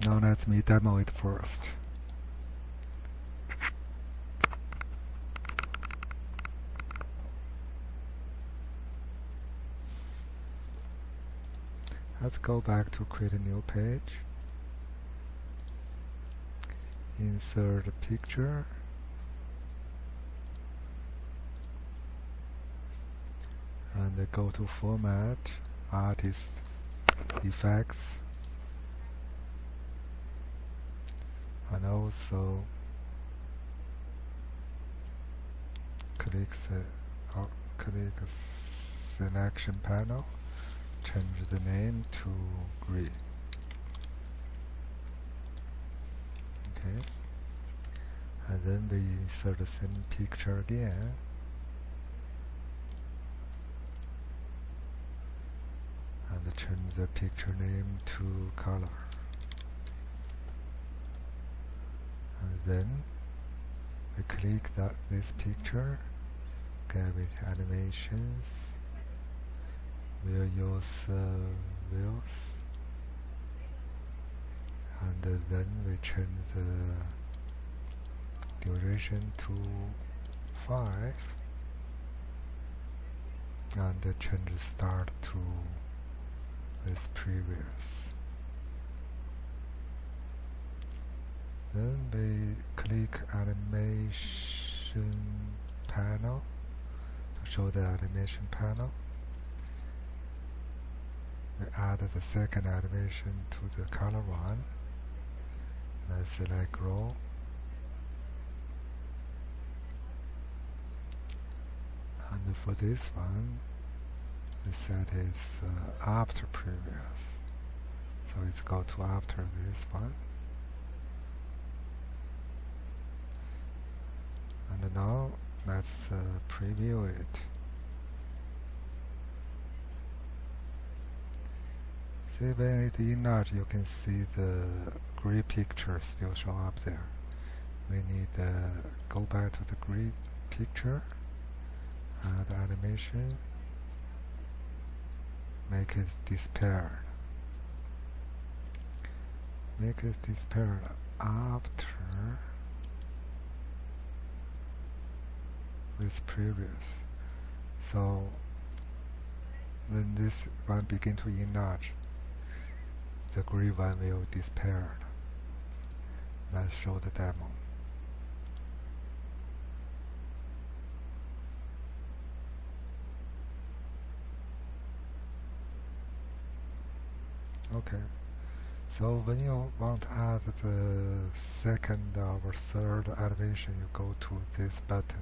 Now let me demo it first. Let's go back to create a new page. Insert a picture. And go to Format, Artist, Effects. And also click Selection Panel. Change the name to green. Okay. And then we insert the same picture again. And change the picture name to color. And then we click this picture, give it animations. We'll use wheels, and then we change the duration to 5, and change the start to this previous. Then we click animation panel to show the animation panel. We add the second animation to the color one. Let's select row. And for this one, we set is after previous. So it's go to after this one. And now let's preview it. See, when it enlarge, you can see the grid picture still show up there. We need go back to the grid picture, add animation, make it disappear. Make it disappear after with previous. So when this one begin to enlarge, the grid one will disappear. Let's show the demo. Okay, so when you want to add the second or third animation, you go to this button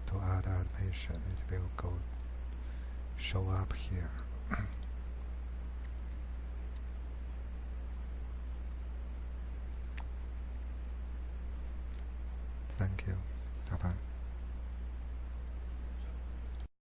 to add animation. It will go show up here. Thank you. Bye-bye.